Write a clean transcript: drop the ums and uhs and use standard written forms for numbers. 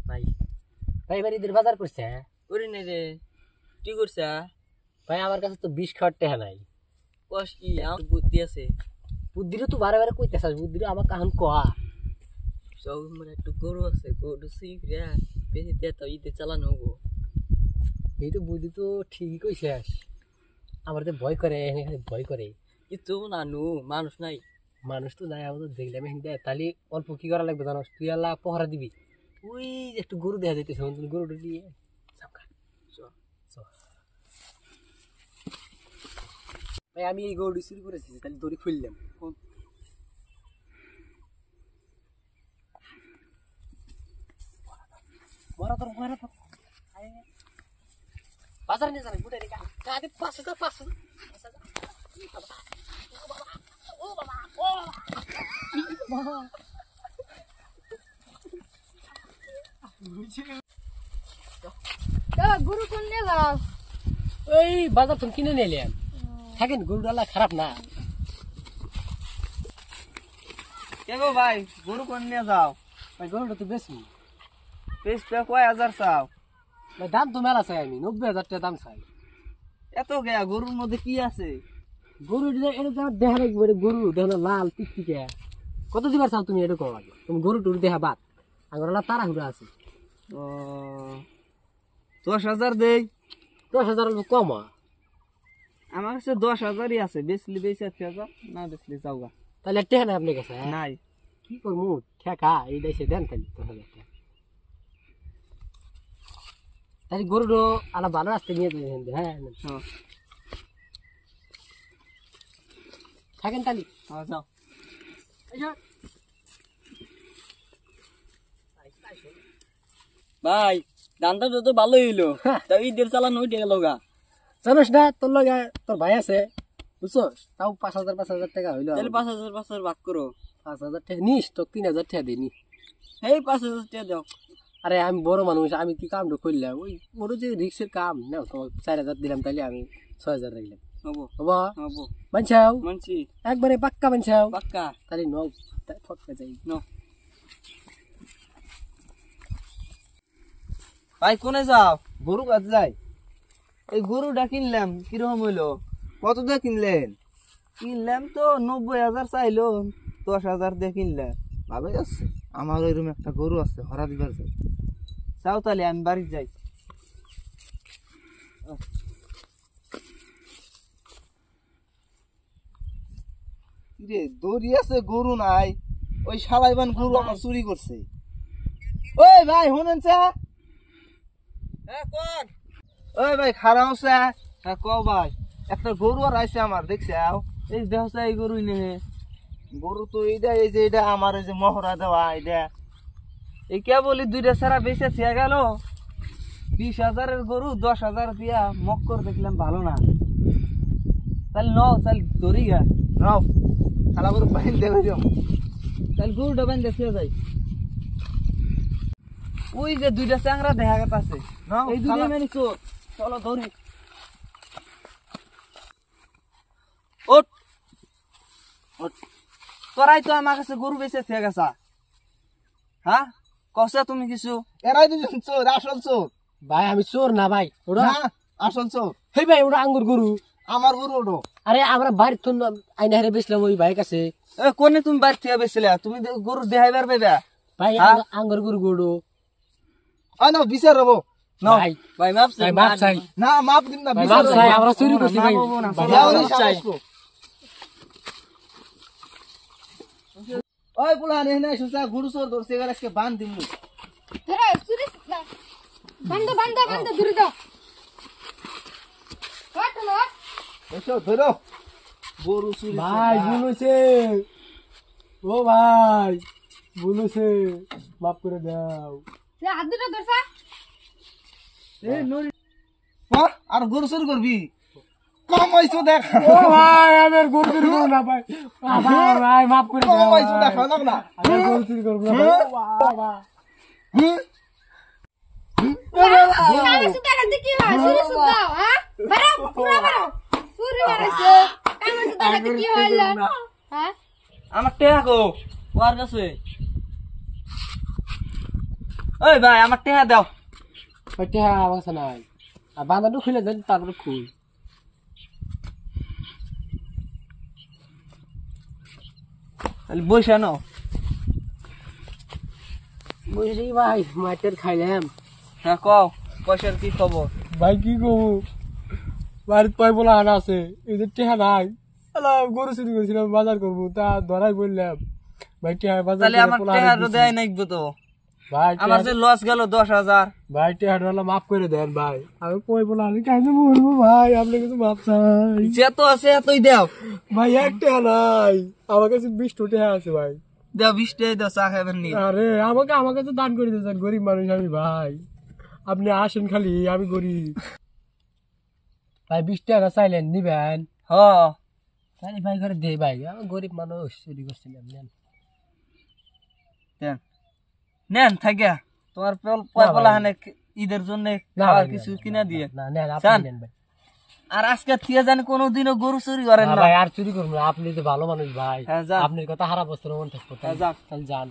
ভাই ভাই এবার ঈদের বাজার করছে করি নাই রে কি করছা ভাই আমার কাছে তো 20 খাওয়ার টাকা নাই কস কি আমার বুদ্ধি আছে বুদ্ধিরও তো বারে বারে কইতেছ বুদ্ধিরও আমার কাহন কোয়া সব মানে একটু গরু আছে গরু সিগরে বেশি দিয়ে তো ঈদে চালানো হবো এই তো বুদ্ধি তো ঠিকই কইছে আমার তো ভয় করে এখানে ভয় করে কিছু নানু মানুষ নাই মানুষ তো নাই আমাদের দেখলাম হিন্দে তাহলে অল্প কি করা লাগবে জানো তুই আল্লাহ পহরা দিবি ওই একটু গরু দেখা যাইতেছে তুমি গরুটা দিয়ে ভাই আমি এই গরুটি চুরি করেছি তাহলে দড়ি খুললাম বাজার নিয়ে যাবে বুড়ে রেখা 5,000 ও বাবা গরু কোন নিয়ে যাও ওই বাজার তুমি কিনে নিলাম থাকেন গরুডালা খারাপ না কে গো ভাই গরু কোন নিয়ে যাও ভাই গরুটা তো বেশি বেশ কয় হাজার চাও ভাই দাম তো মেলা চাই আমি 90,000 টাকা দাম চাই এত গেয়া গরুর মধ্যে কি আছে গরু এটা তো আমার দেখা রাখবো গরু দেখো লাল টিকটিকে কত দিবার চাও তুমি এটা করো তুমি গরু টুরু দেখা বাদ আগরলা তারা হুড়া আছে ও 10,000 দেই 10,000 কম আমার কাছে 10,000ই আছে বেচলি বেচে 8,000 না বেচলি যাওগা তাহলে টেহা নাই আপনার কাছে নাই কি করবো ঠেকা এই দেশে দেন তাহলে 10,000 তাহলে গরুটো আলা ভালো রাস্তা নিয়ে যাবেন হ্যাঁ থাকেন তাহলে যাও ভাই ধানটা তো ভালোই হইলো তা ঈদের চালান ওইটা গেল গা জানোস না তোর লগে তোর ভাই আছে বুঝছো তাও 5,000 টাকা হইলো তাহলে 5,000 ভাগ করো 5,000 টাকা নিস তো 3,000 টাকা দিনি এই 5,000 টাকা দাও আরে আমি বড় মানুষ আমি কি কামটা করলাম ওই বড় যে রিক্সের কাম না 4,000 দিলাম তাহলে আমি 6,000 রাখলাম হবো হবো হবো মানছাও মানছি একবারে পাক্কা মানছাও পাক্কা তাহলে ন ফটকা যাই নো ভাই কোনে যাও গরু কাজ যাই এই গরুটা কিনলাম কিরকম হইলো কত দিয়ে কিনলেন কিনলাম তো 90,000 চাইলো 10,000 দিয়ে কিনলাম ভালোই আছে আমার ওই রুমে একটা গরু আছে হরা দিবার যাই চাও তাহলে আমি বাড়ি যাই রে দড়ি আছে গরু নাই ওই শালাইবান গরু আমার চুরি করছে ওই ভাই শুনেন চা ওই ভাই খারাপ আছে হ্যাঁ কও ভাই একটা গরু আর আইছে আমার দেখছে এই দেখছে এই গরুই নেহে গরু তো এইটা এই যে এটা আমার এই যে মহড়া দেওয়া এটা এই কে বলি 2টা সারা বেঁচে থিয়া গেল 20,000-এর গরু 10,000 দিয়া মক্কর দেখলাম ভালো না তাহলে নাও তাহলে ধরি গা নাও খালা গরু বাইন দেবে তাহলে গরুটা বাইন দেখে যাই ওই যে 2টা চ্যাংরা দেখা গেছে এই 2টাই মানে চোর চলো ধরি ওট ওট তোরাই তো আমার কাছে গরু বেঁচে থেকে গেছা হ্যাঁ কসা তুমি কিছু এরাই দুজন চোর আসল চোর ভাই আমি চোর না ভাই ওরা না আসল চোর হেই ভাই ওরা আঙ্গুর গরু আমার গরু ওটো আরে আমরা বাড়ির তো আইনা হেরে বেচলাম ওই ভাই কাছে কোনে তুমি বাড়ি থেকে বেঁচলে তুমি গরু দেখাইবার পাইবা ভাই আঙ্গুর গরু গরু না বিচার হবো ভাই ভাই মাপ চাই মাপ চাই না মাপ দিন না ভাই বিচার মাপ চাই আমরা চুরি করছি ভাই ওই পোলা নে না সুসা গরু চোর ধরছে গেলে আজকে বান দিমু ধরে চুরি বন্ধ দূরে দাও হট না এসো ধরো গরু চুরি ভাই বলেছে ও ভাই বলেছে মাফ করে দাও সে হাত দুটো ধরছা এই নরি আর গরু চুরি করবি কম হইছো দেখ ও ভাই আমার গরু চুরি করব না ভাই ভাই মাফ করে কম দাও হইছো দেখ না আমি গরু চুরি করব না বাবা কাগজ সুতা দেখি হয় চুরি সুতা হ্যাঁ বারো পুরো বারো চুরি করেছে কাগজ সুতা দেখি হইলো হ্যাঁ আমার টেয়া গো ওর কাছে ওই ভাই আমার টেহা দাও। ওইটা আমার কাছে নাই আর বাঁধানো খুলে দেন তারপরে খুল তাহলে বসে নাও। বুঝলি ভাই মাইটের খাইলাম হ্যাঁ কও পয়সার কি খবর? ভাই কি করবো বাড়ির পাই বলা আনা আছে এই যে টেহা নাই গরু চুরি করেছিলাম বাজার করবো তা ধরাই বললাম ভাই টেহা বাজার তাহলে আমার টেহা দেয় নাই তো। ভাই আমার যে লস গেল 10,000। ভাই টেহাটা মাফ করে দেন ভাই আমি কই বলা আমি কাজে বলবো ভাই আপনি কিছু মাফ চাই যত আছে এতই দাও। ভাই এক টেহা নাই আমার কাছে 20 টেহা আছে ভাই দাও 20 টাকা দাও চা খাবেন নি। আরে আমার কাছে দান করে দিয়েছেন গরিব মানুষ আমি ভাই আপনি আসেন খালি আমি গরিব ভাই 20 টাকা চাইলেন নিবেন হ তাহলে ভাই করে দে ভাই আমি গরিব মানুষ চুরি করছিলাম নেন দেন নেন থাকে তোমার পয়লা হানে ঈদের জন্য খাবার কিছু কিনা দিয়ে। না নেন চান? আপনি নেন ভাই আর আজকে থেকে জানি কোনোদিনও গরু চুরি করেন না না। ভাই আর চুরি করবো না আপনি তো ভালো মানুষ ভাই হ্যাঁ, যান। আপনার কথা হারা বছর মন থাকবো হ্যাঁ, যান। তাহলে যান